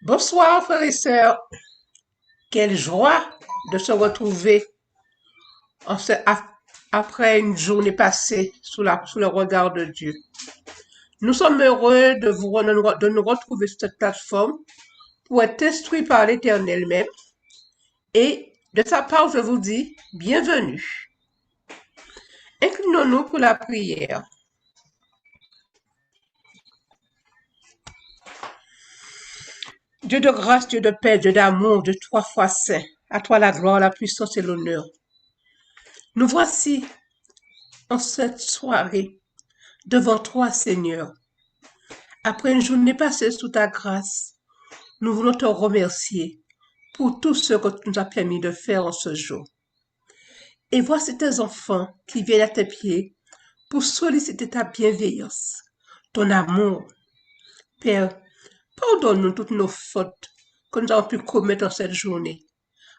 Bonsoir frères et sœurs, quelle joie de se retrouver en après une journée passée sous le regard de Dieu. Nous sommes heureux de nous retrouver sur cette plateforme pour être instruits par l'Éternel même et de sa part je vous dis bienvenue. Inclinons-nous pour la prière. Dieu de grâce, Dieu de paix, Dieu d'amour, Dieu trois fois saint, à toi la gloire, la puissance et l'honneur. Nous voici en cette soirée devant toi, Seigneur. Après une journée passée sous ta grâce, nous voulons te remercier pour tout ce que tu nous as permis de faire en ce jour. Et voici tes enfants qui viennent à tes pieds pour solliciter ta bienveillance, ton amour. Père, pardonne-nous toutes nos fautes que nous avons pu commettre en cette journée.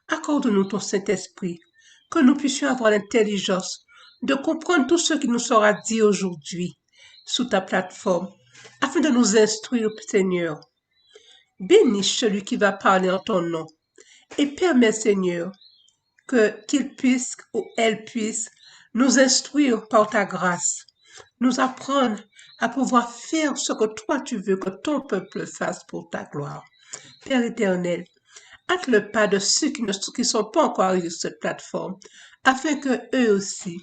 Accorde-nous ton Saint-Esprit, que nous puissions avoir l'intelligence de comprendre tout ce qui nous sera dit aujourd'hui sous ta plateforme, afin de nous instruire, Seigneur. Bénis celui qui va parler en ton nom et permets, Seigneur, qu'il puisse ou elle puisse nous instruire par ta grâce, nous apprendre à pouvoir faire ce que toi tu veux que ton peuple fasse pour ta gloire. Père éternel, hâte le pas de ceux qui sont pas encore arrivés sur cette plateforme, afin que eux aussi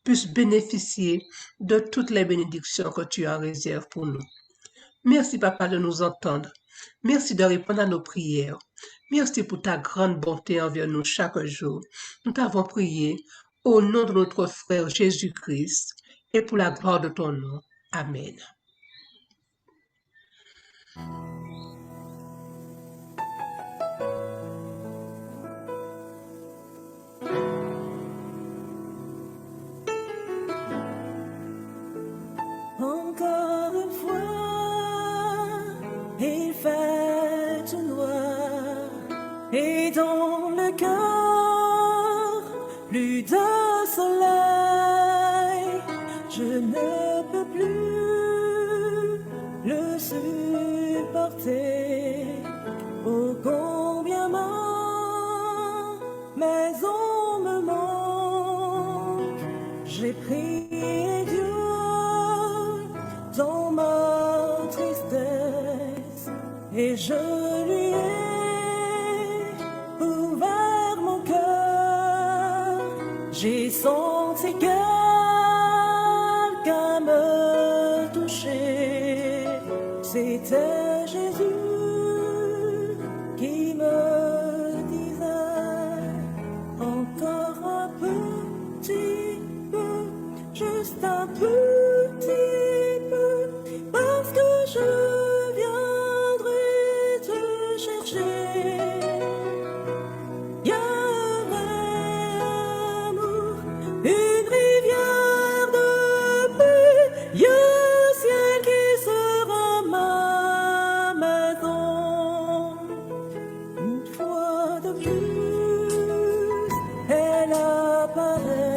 puissent bénéficier de toutes les bénédictions que tu en réserves pour nous. Merci, Papa, de nous entendre. Merci de répondre à nos prières. Merci pour ta grande bonté envers nous chaque jour. Nous t'avons prié au nom de notre frère Jésus-Christ et pour la gloire de ton nom. Amen. Encore une fois, il fait tout noir et dans le cœur, plus de soleil. Je ne peux plus le supporter. Oh, combien mais on me manque. J'ai prié Dieu dans ma tristesse et je lui ai ouvert mon cœur. J'ai senti quelqu'un me toucher. C'était Jésus qui me disait encore un petit peu, juste un petit peu, parce que je viendrai te chercher. Il y a un vrai amour, une rivière de paix, il y a un ciel qui sera ma maison. Une fois de plus, elle apparaît,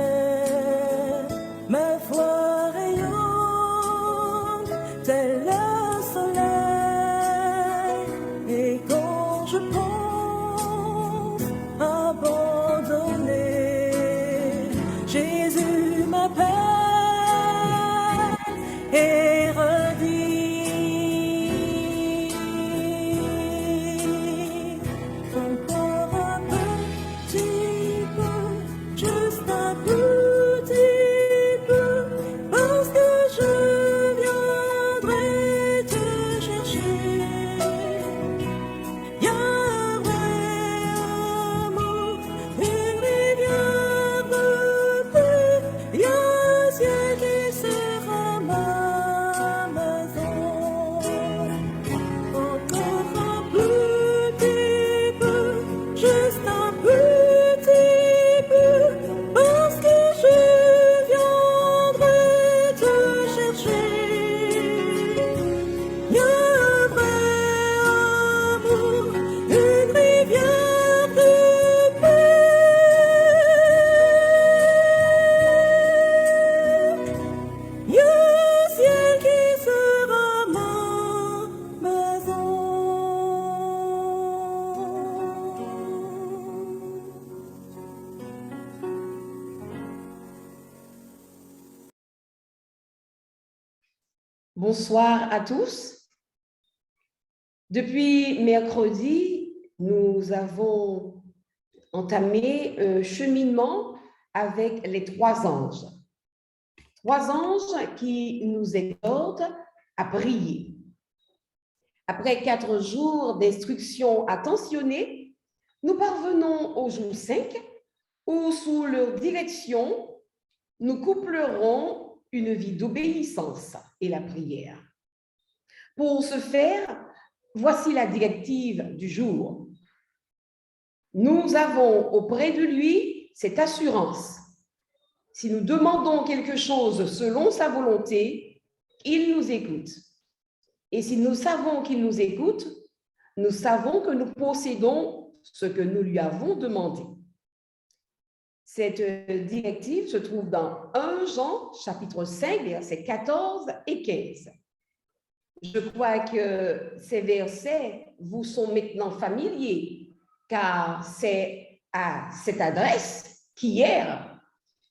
ma foi rayonne tel le soleil. Et quand je pense abandonner, Jésus m'appelle et redit encore un petit peu, juste un Bonsoir à tous. Depuis mercredi, nous avons entamé un cheminement avec les 3 anges. 3 anges qui nous exhortent à prier. Après 4 jours d'instruction attentionnée, nous parvenons au jour 5 où, sous leur direction, nous couplerons une vie d'obéissance et la prière. Pour ce faire, voici la directive du jour. Nous avons auprès de lui cette assurance. Si nous demandons quelque chose selon sa volonté, il nous écoute. Et si nous savons qu'il nous écoute, nous savons que nous possédons ce que nous lui avons demandé. Cette directive se trouve dans 1 Jean, chapitre 5, versets 14 et 15. Je crois que ces versets vous sont maintenant familiers, car c'est à cette adresse qu'hier,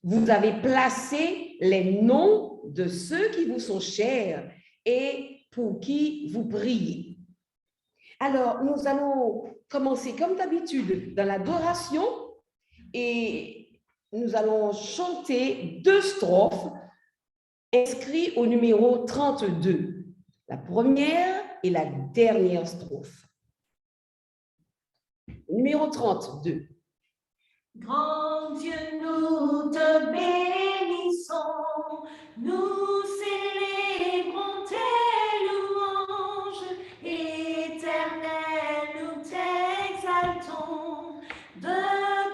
vous avez placé les noms de ceux qui vous sont chers et pour qui vous priez. Alors, nous allons commencer comme d'habitude dans l'adoration et nous allons chanter 2 strophes inscrites au numéro 32. La première et la dernière strophe. Numéro 32. Grand Dieu, nous te bénissons, nous célébrons tes louanges, Éternel, nous t'exaltons, de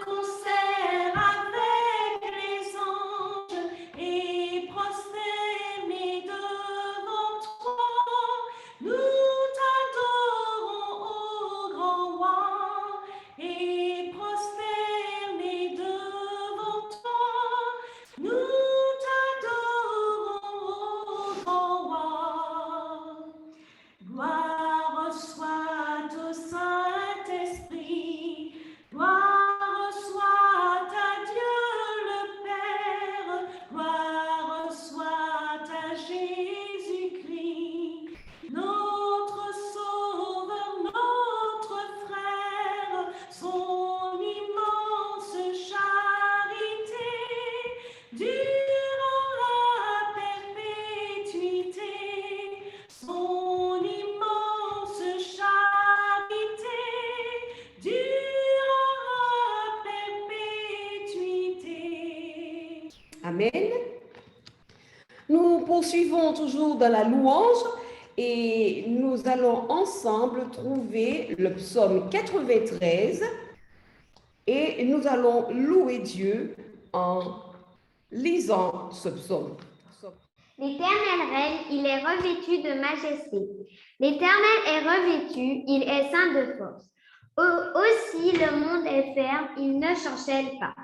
concert avec les anges et prosternés devant toi, nous t'adorons, ô grand roi, et prosternés devant toi, nous t'adorons, ô grand roi. Gloire soit au Saint-Esprit, gloire soit à Dieu le Père, gloire soit à Jésus-Christ, notre Sauveur, notre frère, son immense charité durera à perpétuité, son immense charité durera à perpétuité. Amen. Nous poursuivons toujours dans la louange et nous allons ensemble trouver le psaume 93 et nous allons louer Dieu en lisant ce psaume. L'Éternel règne, il est revêtu de majesté. L'Éternel est revêtu, il est ceint de force. Aussi le monde est ferme, il ne chancelle pas.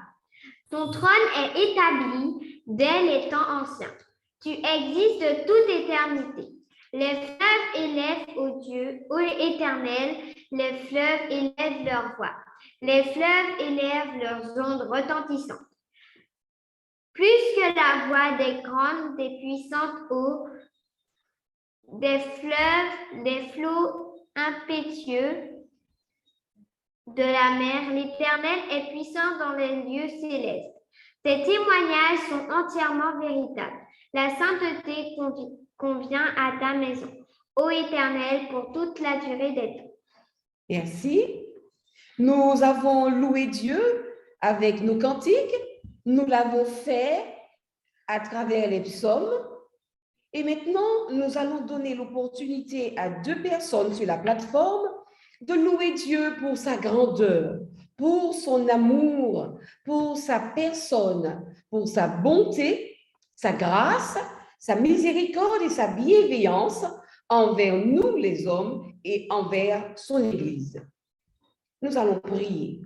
Ton trône est établi dès les temps anciens. Tu existes de toute éternité. Les fleuves élèvent ô Dieu, ô Éternel, les fleuves élèvent leur voix. Les fleuves élèvent leurs ondes retentissantes. Plus que la voix des grandes, des puissantes eaux, des fleuves, des flots impétueux de la mer, l'Éternel est puissant dans les lieux célestes. Tes témoignages sont entièrement véritables. La sainteté convient à ta maison, ô Éternel, pour toute la durée des temps. Merci. Nous avons loué Dieu avec nos cantiques. Nous l'avons fait à travers les psaumes. Et maintenant, nous allons donner l'opportunité à 2 personnes sur la plateforme de louer Dieu pour sa grandeur, pour son amour, pour sa personne, pour sa bonté, sa grâce, sa miséricorde et sa bienveillance envers nous les hommes et envers son Église. Nous allons prier.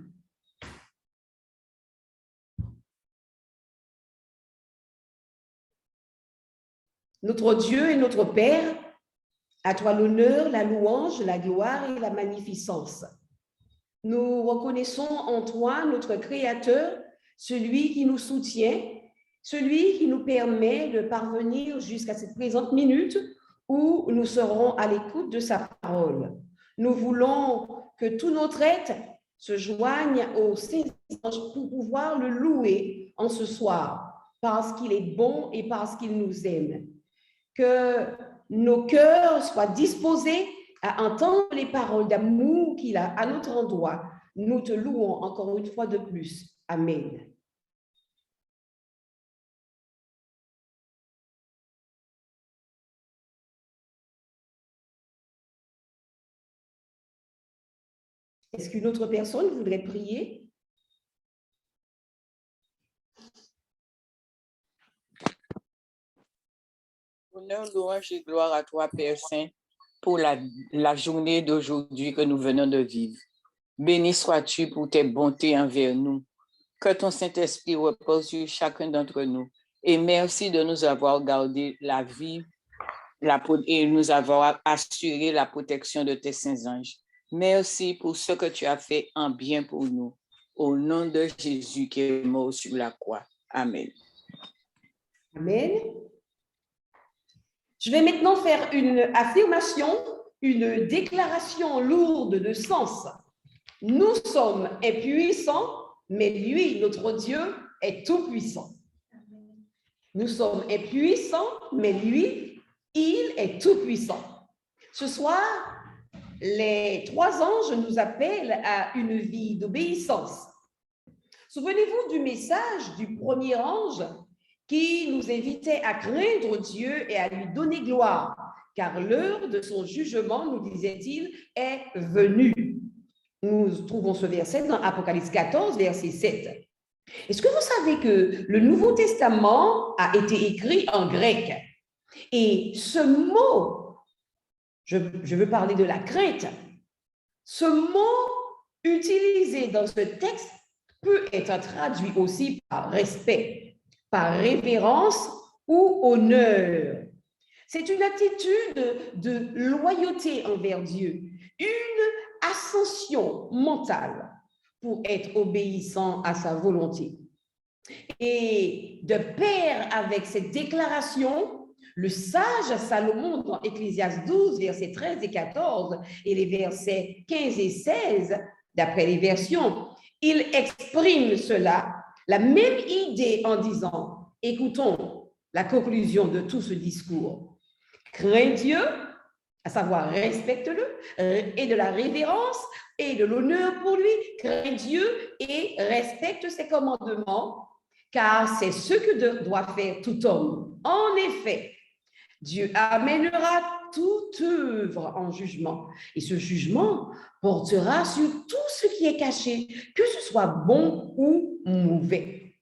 Notre Dieu et notre Père, à toi l'honneur, la louange, la gloire et la magnificence. Nous reconnaissons en toi notre Créateur, celui qui nous soutient, celui qui nous permet de parvenir jusqu'à cette présente minute où nous serons à l'écoute de sa parole. Nous voulons que tout notre être se joigne au Saint-Ange pour pouvoir le louer en ce soir, parce qu'il est bon et parce qu'il nous aime. Que nos cœurs soient disposés à entendre les paroles d'amour qu'il a à notre endroit. Nous te louons encore une fois de plus. Amen. Est-ce qu'une autre personne voudrait prier? Honneur, louange et gloire à toi, Père Saint, pour la journée d'aujourd'hui que nous venons de vivre. Béni sois-tu pour tes bontés envers nous. Que ton Saint-Esprit repose sur chacun d'entre nous. Et merci de nous avoir gardé la vie et nous avoir assuré la protection de tes saints anges. Merci pour ce que tu as fait en bien pour nous. Au nom de Jésus qui est mort sur la croix. Amen. Amen. Je vais maintenant faire une affirmation, une déclaration lourde de sens. Nous sommes impuissants, mais lui, notre Dieu, est tout-puissant. Nous sommes impuissants, mais lui, il est tout-puissant. Ce soir, les 3 anges nous appellent à une vie d'obéissance. Souvenez-vous du message du premier ange qui nous invitait à craindre Dieu et à lui donner gloire, car l'heure de son jugement, nous disait-il, est venue. Nous trouvons ce verset dans Apocalypse 14, verset 7. Est-ce que vous savez que le Nouveau Testament a été écrit en grec? Et ce mot, je veux parler de la crainte, ce mot utilisé dans ce texte peut être traduit aussi par respect, par révérence ou honneur. C'est une attitude de loyauté envers Dieu, une ascension mentale pour être obéissant à sa volonté. Et de pair avec cette déclaration, le sage Salomon dans Ecclésiaste 12, versets 13 et 14, et les versets 15 et 16, d'après les versions, il exprime cela, la même idée en disant, écoutons la conclusion de tout ce discours. Crains Dieu, à savoir respecte-le, et de la révérence et de l'honneur pour lui, crains Dieu et respecte ses commandements, car c'est ce que doit faire tout homme. En effet, Dieu amènera toute œuvre en jugement, et ce jugement portera sur tout ce qui est caché, que ce soit bon ou mauvais.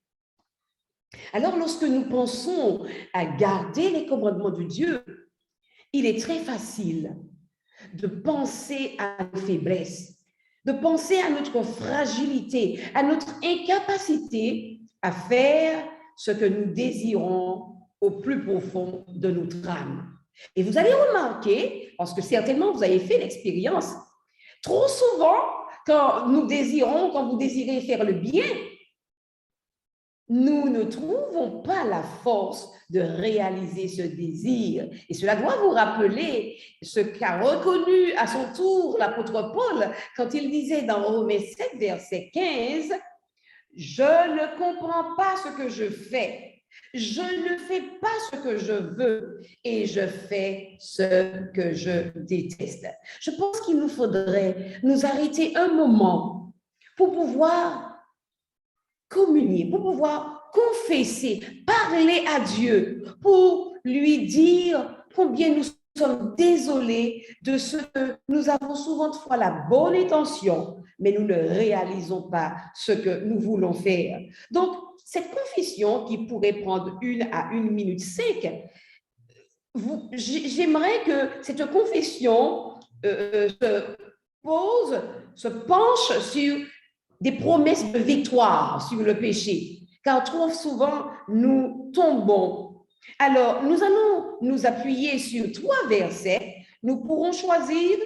Alors, lorsque nous pensons à garder les commandements de Dieu, il est très facile de penser à nos faiblesses, de penser à notre fragilité, à notre incapacité à faire ce que nous désirons au plus profond de notre âme. Et vous allez remarquer, parce que certainement vous avez fait l'expérience, trop souvent, quand vous désirez faire le bien, nous ne trouvons pas la force de réaliser ce désir. Et cela doit vous rappeler ce qu'a reconnu à son tour l'apôtre Paul quand il disait dans Romains 7, verset 15, « Je ne comprends pas ce que je fais. Je ne fais pas ce que je veux et je fais ce que je déteste. » Je pense qu'il nous faudrait nous arrêter un moment pour pouvoir communier, pour pouvoir confesser, parler à Dieu, pour lui dire combien nous sommes désolés de ce que nous avons souvent de fois la bonne intention, mais nous ne réalisons pas ce que nous voulons faire. Donc, cette confession qui pourrait prendre 1 à 1 minute 5, j'aimerais que cette confession se penche sur des promesses de victoire sur le péché, car trop souvent, nous tombons. Alors, nous allons nous appuyer sur 3 versets. Nous pourrions choisir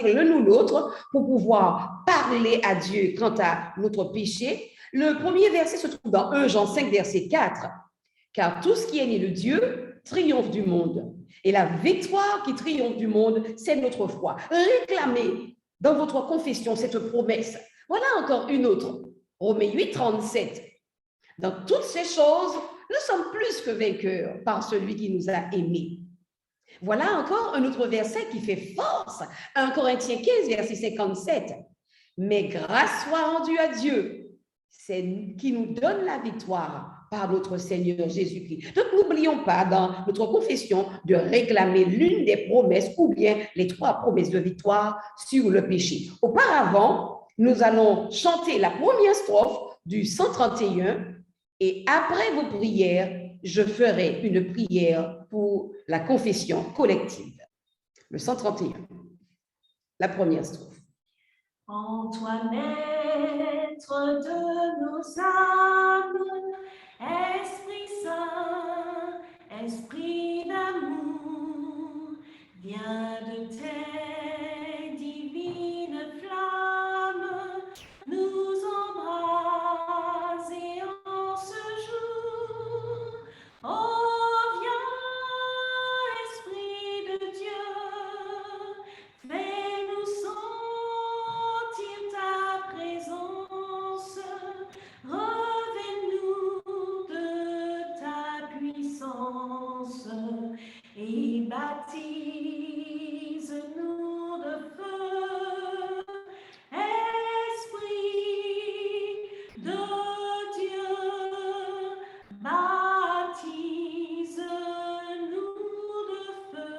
l'un ou l'autre pour pouvoir parler à Dieu quant à notre péché. Le premier verset se trouve dans 1 Jean 5, verset 4. « Car tout ce qui est né de Dieu triomphe du monde. Et la victoire qui triomphe du monde, c'est notre foi. Réclamez dans votre confession cette promesse. Voilà encore une autre. Romains 8, 37. Dans toutes ces choses, nous sommes plus que vainqueurs par celui qui nous a aimés. Voilà encore un autre verset qui fait force. 1 Corinthiens 15, verset 57. Mais grâce soit rendue à Dieu, c'est qui nous donne la victoire par notre Seigneur Jésus-Christ. Donc, n'oublions pas dans notre confession de réclamer l'une des promesses ou bien les 3 promesses de victoire sur le péché. Auparavant, nous allons chanter la première strophe du 131 et après vos prières, je ferai une prière pour la confession collective. Le 131, la première strophe. En toi, maître de nos âmes, Esprit Saint, Esprit d'amour, viens de tes divines flammes nous embraser en ce jour. Oh, viens, Esprit de Dieu, fais-nous sentir ta présence, revêt-nous de ta puissance et baptise-nous de feu, Esprit de Dieu, baptise-nous de feu.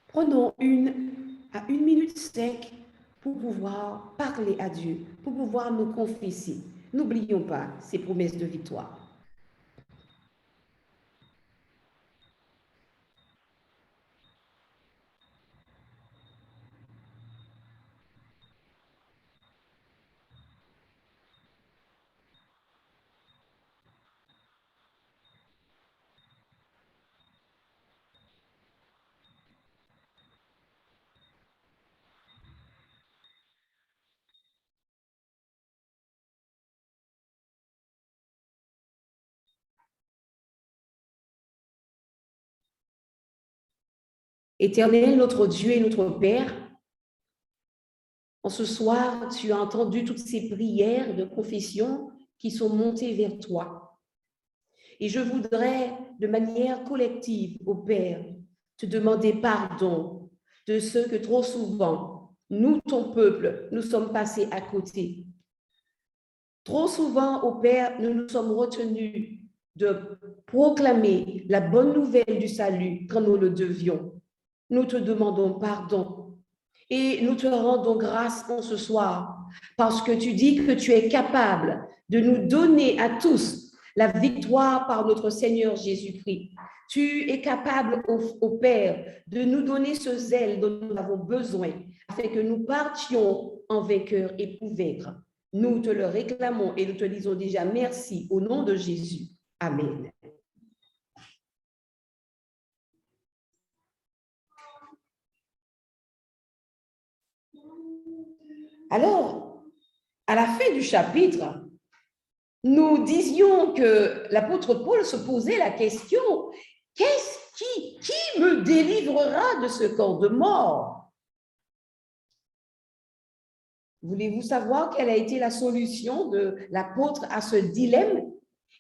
Prenons à 1 minute 5 pour pouvoir parler à Dieu, pour pouvoir nous confesser. N'oublions pas ces promesses de victoire. Éternel, notre Dieu et notre Père, en ce soir, tu as entendu toutes ces prières de confession qui sont montées vers toi. Et je voudrais, de manière collective, au Père, te demander pardon de ce que trop souvent, nous, ton peuple, nous sommes passés à côté. Trop souvent, au Père, nous nous sommes retenus de proclamer la bonne nouvelle du salut quand nous le devions. Nous te demandons pardon et nous te rendons grâce en ce soir parce que tu dis que tu es capable de nous donner à tous la victoire par notre Seigneur Jésus-Christ. Tu es capable, au Père, de nous donner ce zèle dont nous avons besoin afin que nous partions en vainqueur et pour vaincre. Nous te le réclamons et nous te disons déjà merci au nom de Jésus. Amen. Alors, à la fin du chapitre, nous disions que l'apôtre Paul se posait la question, qui me délivrera de ce corps de mort? Voulez-vous savoir quelle a été la solution de l'apôtre à ce dilemme?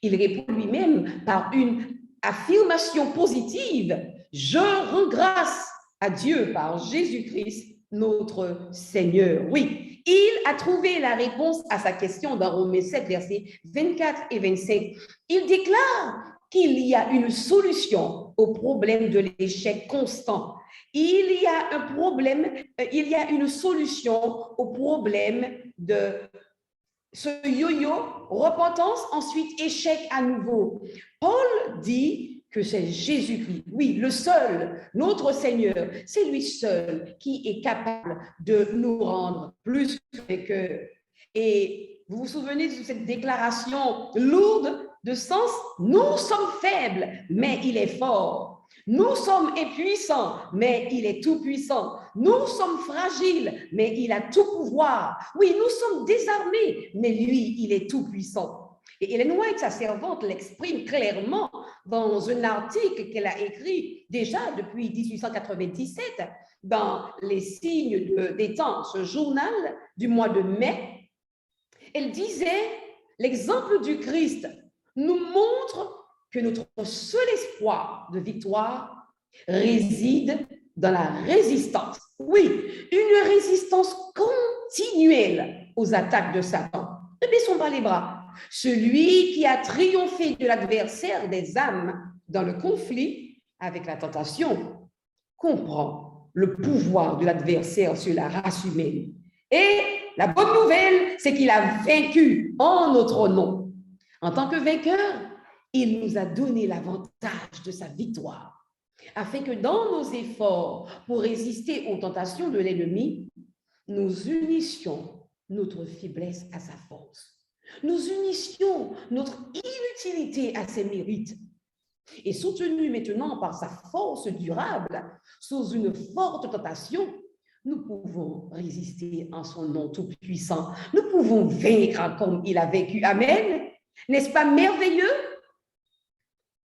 Il répond lui-même par une affirmation positive. Je rends grâce à Dieu par Jésus-Christ, notre Seigneur. Oui, il a trouvé la réponse à sa question dans Romains 7, versets 24 et 25. Il déclare qu'il y a une solution au problème de l'échec constant. Il y a un problème, il y a une solution au problème de ce yo-yo, repentance, ensuite échec à nouveau. Paul dit que c'est Jésus-Christ, oui, le seul, notre Seigneur, c'est lui seul qui est capable de nous rendre plus que. Et vous vous souvenez de cette déclaration lourde de sens? Nous sommes faibles, mais il est fort. Nous sommes impuissants, mais il est tout-puissant. Nous sommes fragiles, mais il a tout pouvoir. Oui, nous sommes désarmés, mais lui, il est tout-puissant. Et Ellen White, sa servante, l'exprime clairement dans un article qu'elle a écrit déjà depuis 1897 dans les signes des temps, ce journal du mois de mai. Elle disait, l'exemple du Christ nous montre que notre seul espoir de victoire réside dans la résistance. Oui, une résistance continuelle aux attaques de Satan. Ne baissons pas les bras. Celui qui a triomphé de l'adversaire des âmes dans le conflit avec la tentation comprend le pouvoir de l'adversaire sur la race humaine. Et la bonne nouvelle, c'est qu'il a vaincu en notre nom. En tant que vainqueur, il nous a donné l'avantage de sa victoire, afin que dans nos efforts pour résister aux tentations de l'ennemi, nous unissions notre faiblesse à sa force. Nous unissions notre inutilité à ses mérites. Et soutenus maintenant par sa force durable, sous une forte tentation, nous pouvons résister en son nom tout-puissant. Nous pouvons vaincre comme il a vaincu. Amen. N'est-ce pas merveilleux?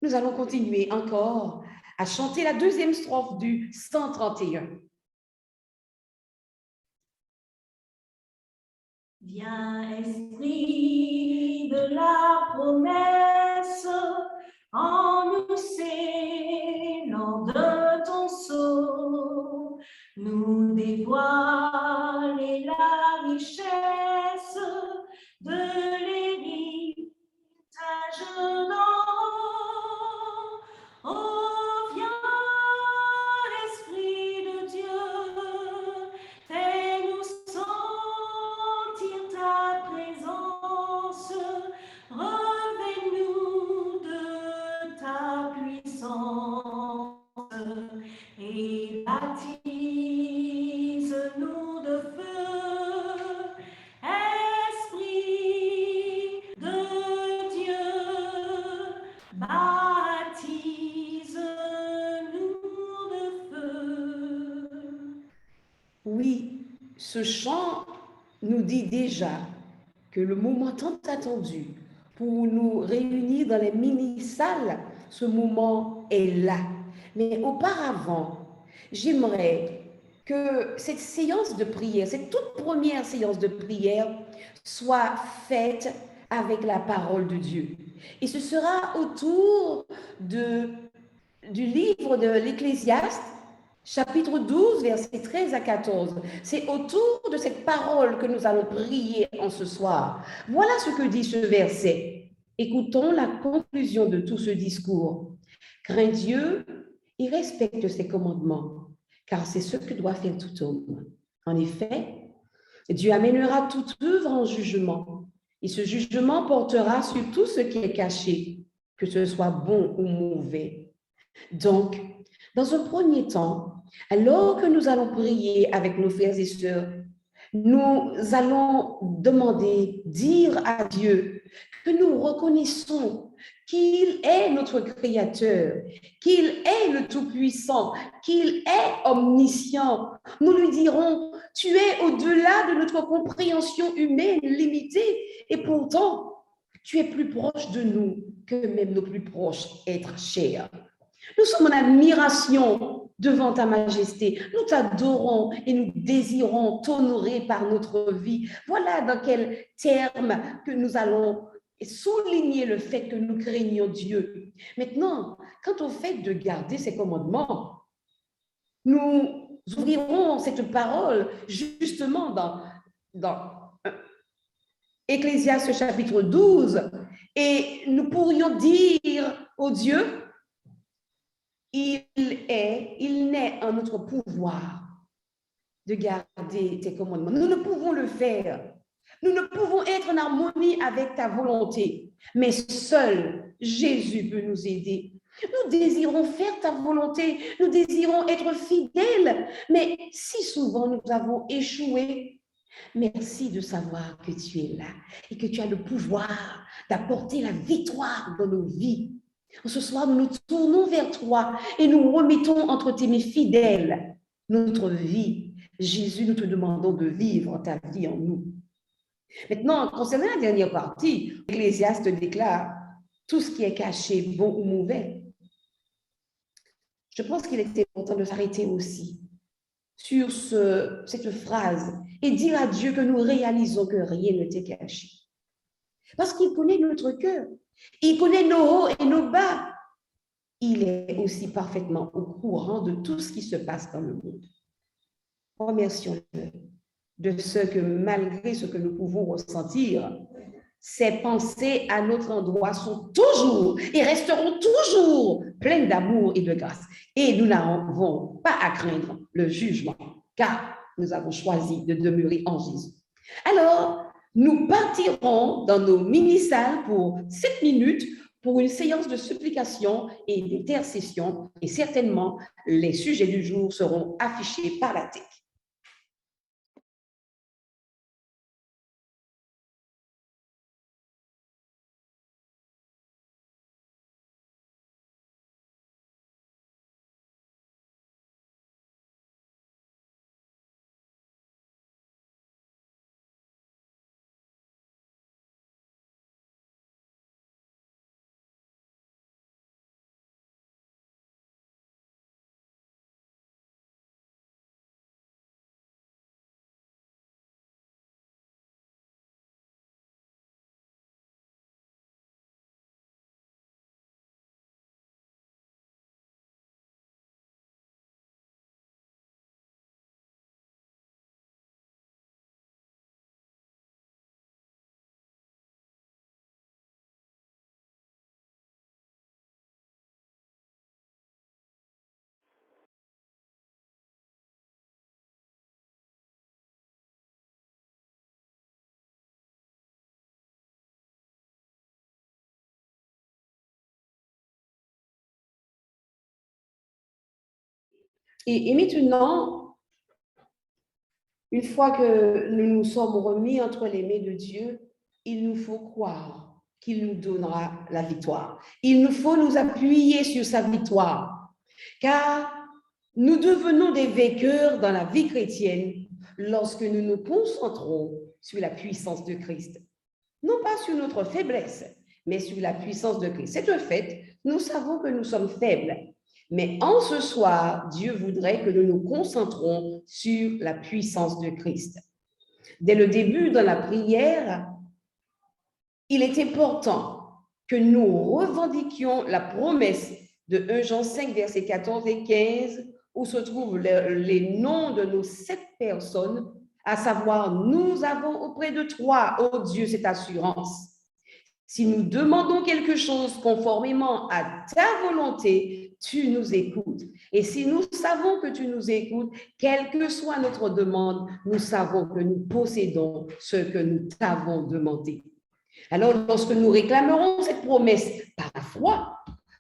Nous allons continuer encore à chanter la deuxième strophe du 131. Viens, esprit de la promesse, en nous scellant de ton sceau, nous dévoiler la richesse de l'héritage d'en haut. Oh, viens, Esprit de Dieu, fais-nous sentir ta présence, revêt-nous de ta puissance et baptise-nous de feu. Esprit de Dieu, baptise-nous de feu. Oui, ce chant nous dit déjà que le moment tant attendu pour nous réunir dans les mini-salles, ce moment est là. Mais auparavant, j'aimerais que cette séance de prière, cette toute première séance de prière, soit faite avec la parole de Dieu. Et ce sera autour du livre de l'Ecclésiaste, chapitre 12, versets 13 à 14. C'est autour de cette parole que nous allons prier en ce soir. Voilà ce que dit ce verset. Écoutons la conclusion de tout ce discours. Crains Dieu et respecte ses commandements, car c'est ce que doit faire tout homme. En effet, Dieu amènera toute œuvre en jugement, et ce jugement portera sur tout ce qui est caché, que ce soit bon ou mauvais. Donc, dans un premier temps, alors que nous allons prier avec nos frères et sœurs, nous allons demander, dire à Dieu que nous reconnaissons qu'il est notre Créateur, qu'il est le Tout-Puissant, qu'il est omniscient. Nous lui dirons, tu es au-delà de notre compréhension humaine limitée et pourtant, tu es plus proche de nous que même nos plus proches êtres chers. Nous sommes en admiration devant ta majesté. Nous t'adorons et nous désirons t'honorer par notre vie. Voilà dans quels termes que nous allons souligner le fait que nous craignons Dieu. Maintenant, quant au fait de garder ses commandements, nous ouvrirons cette parole justement dans Ecclésiaste chapitre 12 et nous pourrions dire au Dieu, il n'est en notre pouvoir de garder tes commandements. Nous ne pouvons le faire. Nous ne pouvons être en harmonie avec ta volonté, mais seul Jésus peut nous aider. Nous désirons faire ta volonté, nous désirons être fidèles, mais si souvent nous avons échoué. Merci de savoir que tu es là et que tu as le pouvoir d'apporter la victoire dans nos vies. Ce soir, nous nous tournons vers toi et nous remettons entre tes mains fidèles notre vie. Jésus, nous te demandons de vivre ta vie en nous. Maintenant, concernant la dernière partie, l'Ecclésiaste déclare, tout ce qui est caché, bon ou mauvais. Je pense qu'il est important de s'arrêter aussi sur cette phrase et dire à Dieu que nous réalisons que rien ne t'est caché. Parce qu'il connaît notre cœur, il connaît nos hauts et nos bas. Il est aussi parfaitement au courant de tout ce qui se passe dans le monde. Remercions-le de ce que malgré ce que nous pouvons ressentir, ses pensées à notre endroit sont toujours et resteront toujours pleines d'amour et de grâce. Et nous n'avons pas à craindre le jugement, car nous avons choisi de demeurer en Jésus. Alors, nous partirons dans nos mini-salles pour 7 minutes pour une séance de supplication et d'intercession. Et certainement, les sujets du jour seront affichés par la tech. Et maintenant, une fois que nous nous sommes remis entre les mains de Dieu, il nous faut croire qu'il nous donnera la victoire. Il nous faut nous appuyer sur sa victoire, car nous devenons des vainqueurs dans la vie chrétienne lorsque nous nous concentrons sur la puissance de Christ. Non pas sur notre faiblesse, mais sur la puissance de Christ. C'est un fait, nous savons que nous sommes faibles. Mais en ce soir, Dieu voudrait que nous nous concentrons sur la puissance de Christ. Dès le début de la prière, il est important que nous revendiquions la promesse de 1 Jean 5, versets 14 et 15, où se trouvent les noms de nos 7 personnes, à savoir, nous avons auprès de toi, ô Dieu, cette assurance. Si nous demandons quelque chose conformément à ta volonté, tu nous écoutes. Et si nous savons que tu nous écoutes, quelle que soit notre demande, nous savons que nous possédons ce que nous t'avons demandé. Alors, lorsque nous réclamerons cette promesse par la foi,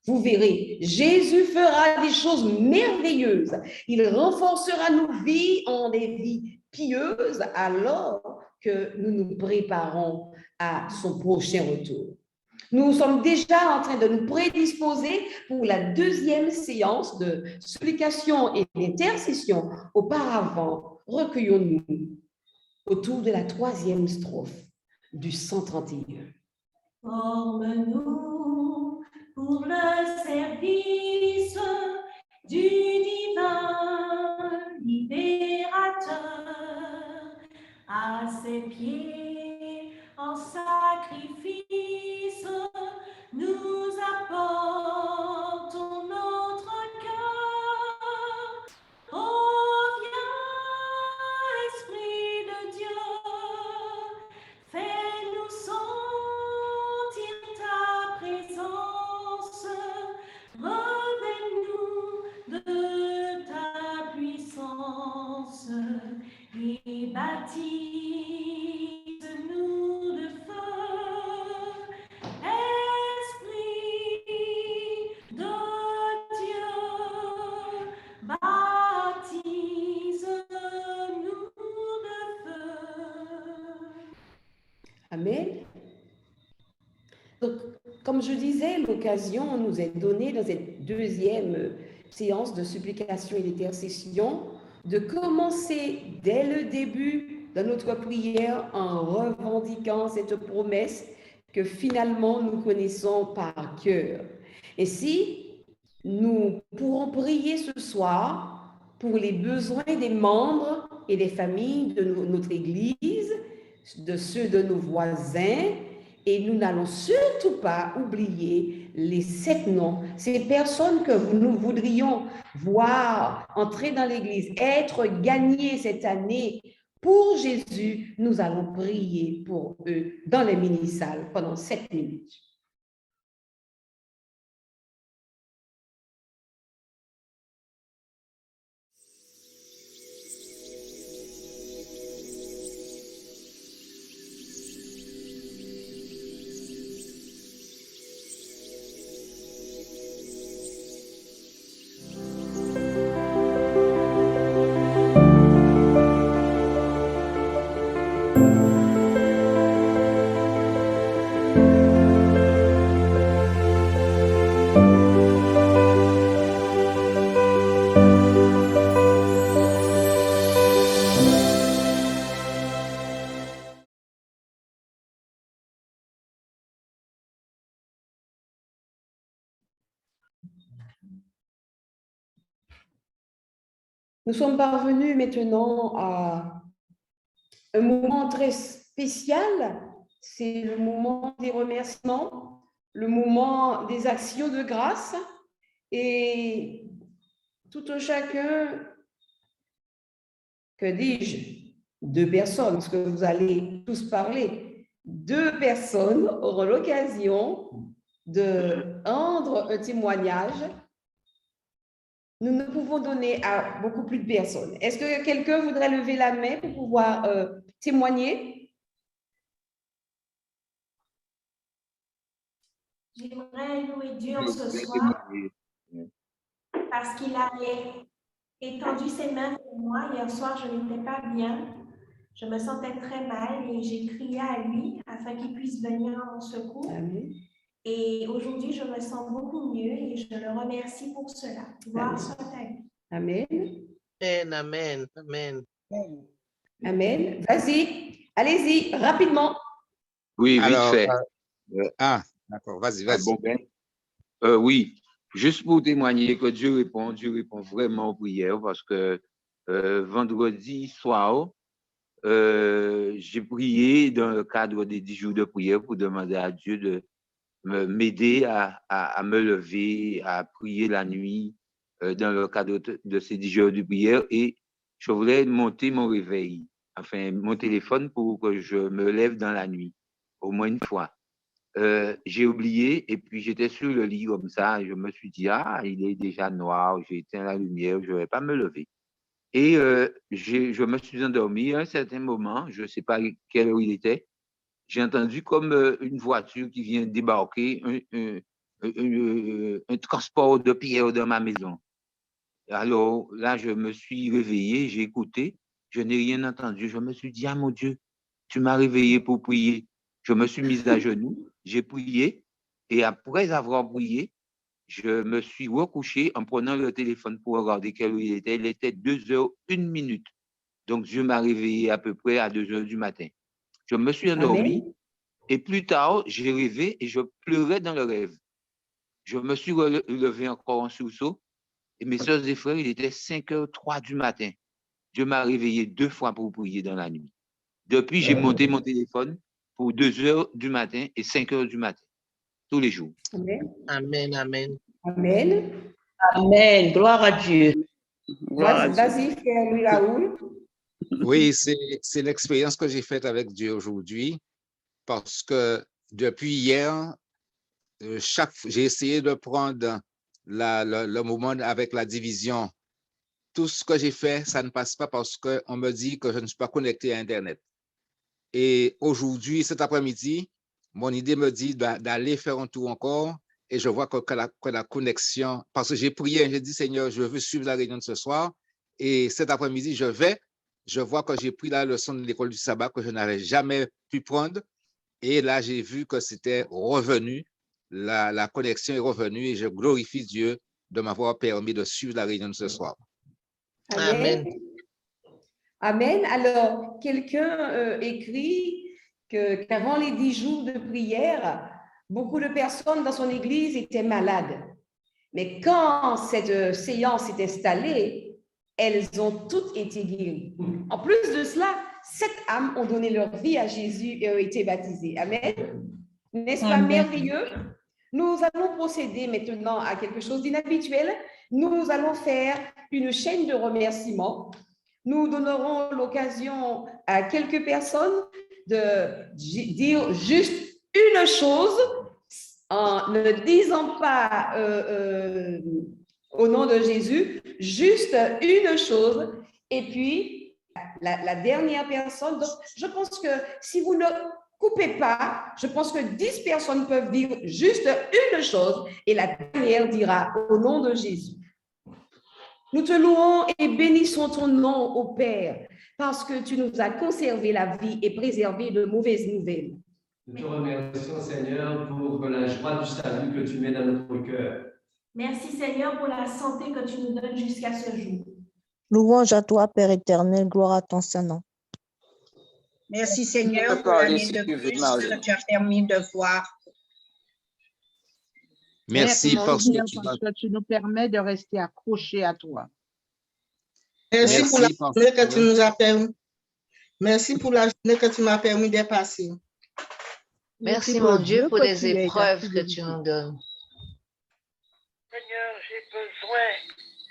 vous verrez, Jésus fera des choses merveilleuses. Il renforcera nos vies en des vies pieuses alors que nous nous préparons à son prochain retour. Nous sommes déjà en train de nous prédisposer pour la deuxième séance de supplication et d'intercession. Auparavant, recueillons-nous autour de la 3e strophe du 131. Forme-nous pour le service du divin libérateur. À ses pieds, en sacrifice, nous apportons notre cœur. Oh, viens, Esprit de Dieu, fais-nous sentir ta présence. Revêt-nous de ta puissance et baptise-nous de feu. Esprit de Dieu, baptise-nous de feu. Amen. Donc, comme je disais, l'occasion nous est donnée dans cette deuxième séance de supplication et d'intercession de commencer dès le début de notre prière en revendiquant cette promesse que finalement nous connaissons par cœur. Et si nous pourrons prier ce soir pour les besoins des membres et des familles de notre Église, de ceux de nos voisins, et nous n'allons surtout pas oublier les 7 noms, ces personnes que nous voudrions voir entrer dans l'Église, être gagnées cette année pour Jésus. Nous allons prier pour eux dans les mini-salles pendant 7 minutes. Nous sommes parvenus maintenant à un moment très spécial, c'est le moment des remerciements, le moment des actions de grâce, et tout un chacun, que dis-je, 2 personnes, parce que vous allez tous parler, 2 personnes auront l'occasion de rendre un témoignage. Nous ne pouvons donner à beaucoup plus de personnes. Est-ce que quelqu'un voudrait lever la main pour pouvoir témoigner? J'aimerais louer Dieu en ce soir parce qu'il a étendu ses mains pour moi. Hier soir, je n'étais pas bien. Je me sentais très mal et j'ai crié à lui afin qu'il puisse venir à mon secours. Amen. Et aujourd'hui, je me sens beaucoup mieux et je le remercie pour cela. Gloire soit à lui. Amen. Amen, amen. Amen. Vas-y, allez-y, rapidement. Oui, vite Alors, fait. d'accord, vas-y, Ah, vas-y. bon, ben, oui, juste pour témoigner que Dieu répond vraiment aux prières parce que vendredi soir, j'ai prié dans le cadre des 10 jours de prière pour demander à Dieu de m'aider à me lever, à prier la nuit dans le cadre de ces 10 jours de prière, et je voulais monter mon réveil, enfin mon téléphone pour que je me lève dans la nuit, au moins une fois. J'ai oublié et puis j'étais sur le lit comme ça et je me suis dit, ah, il est déjà noir, j'ai éteint la lumière, je ne vais pas me lever. Et je me suis endormi à un certain moment, je ne sais pas quelle heure il était. J'ai entendu comme une voiture qui vient débarquer, un transport de pierres dans ma maison. Alors là, je me suis réveillé, j'ai écouté, je n'ai rien entendu. Je me suis dit, ah mon Dieu, tu m'as réveillé pour prier. Je me suis mis à genoux, j'ai prié, et après avoir prié, je me suis recouché en prenant le téléphone pour regarder quelle heure il était. Il était 2h01. Donc Dieu m'a réveillé à peu près à 2h du matin. Je me suis endormi. Amen. Et plus tard, j'ai rêvé et je pleurais dans le rêve. Je me suis relevé encore en sursaut. Et mes soeurs et frères, il était 5h03 du matin. Dieu m'a réveillé 2 fois pour prier dans la nuit. Depuis, j'ai monté mon téléphone pour 2h du matin et 5h du matin, tous les jours. Amen. Amen, amen. Amen. Amen. Gloire à Dieu. Vas-y, frère Louis Raoul. Oui, c'est l'expérience que j'ai faite avec Dieu aujourd'hui, parce que depuis hier, j'ai essayé de prendre le moment avec la division. Tout ce que j'ai fait, ça ne passe pas parce qu'on me dit que je ne suis pas connecté à Internet. Et aujourd'hui, cet après-midi, mon idée me dit d'aller faire un tour encore, et je vois que la connexion, parce que j'ai prié, j'ai dit, Seigneur, je veux suivre la réunion de ce soir, et cet après-midi, je vois que j'ai pris la leçon de l'école du sabbat que je n'avais jamais pu prendre, et là, j'ai vu que c'était revenu, la connexion est revenue, et je glorifie Dieu de m'avoir permis de suivre la réunion de ce soir. Amen. Amen. Alors, quelqu'un écrit qu'avant les 10 jours de prière, beaucoup de personnes dans son église étaient malades. Mais quand cette séance s'est installée, elles ont toutes été guéries. En plus de cela, 7 âmes ont donné leur vie à Jésus et ont été baptisées. Amen. N'est-ce pas merveilleux? Nous allons procéder maintenant à quelque chose d'inhabituel. Nous allons faire une chaîne de remerciements. Nous donnerons l'occasion à quelques personnes de dire juste une chose en ne disant pas au nom de Jésus, juste une chose. Et puis, la dernière personne. Donc, je pense que si vous ne coupez pas, je pense que 10 personnes peuvent dire juste une chose et la dernière dira au nom de Jésus. Nous te louons et bénissons ton nom, ô Père, parce que tu nous as conservé la vie et préservé de mauvaises nouvelles. Nous te remercions, Seigneur, pour la joie du salut que tu mets dans notre cœur. Merci Seigneur pour la santé que tu nous donnes jusqu'à ce jour. Louange à toi, Père éternel, gloire à ton Saint-Nom. Merci Seigneur pour l'année de plus que tu as permis de voir. Merci parce Seigneur, que parce que tu nous permets de rester accrochés à toi. Merci pour la Merci parce journée que que- tu nous as permis. Merci pour la journée que tu m'as permis de passer. Merci, mon Dieu, pour les épreuves que tu nous donnes. Seigneur, j'ai besoin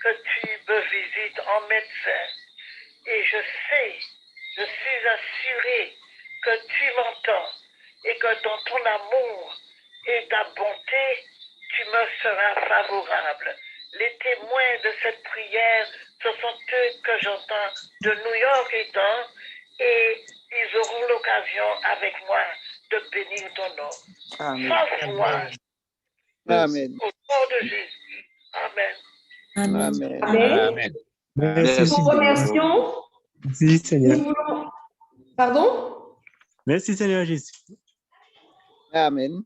que tu me visites en médecin. Et je sais, je suis assurée que tu m'entends et que dans ton amour et ta bonté, tu me seras favorable. Les témoins de cette prière, ce sont eux que j'entends de New York étant, et ils auront l'occasion avec moi de bénir ton nom. Amen. Sans foi, Amen. au nom de Jésus. Amen. Amen. Amen. Merci, Nous vous remercions. Merci, Seigneur. Nous voulons... Pardon? Merci, Seigneur Jésus. Amen.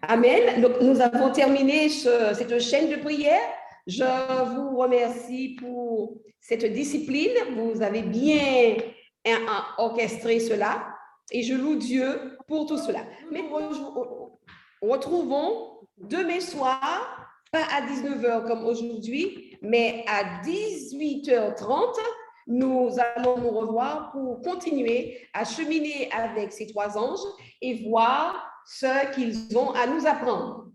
Amen. Donc, nous avons terminé cette chaîne de prière. Je vous remercie pour cette discipline. Vous avez bien orchestré cela et je loue Dieu pour tout cela. Mais nous retrouvons demain soir, pas à 19h comme aujourd'hui, mais à 18h30. Nous allons nous revoir pour continuer à cheminer avec ces 3 anges et voir ce qu'ils ont à nous apprendre.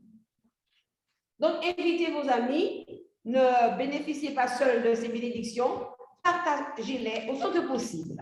Donc, invitez vos amis, ne bénéficiez pas seuls de ces bénédictions, partagez-les autant que possible.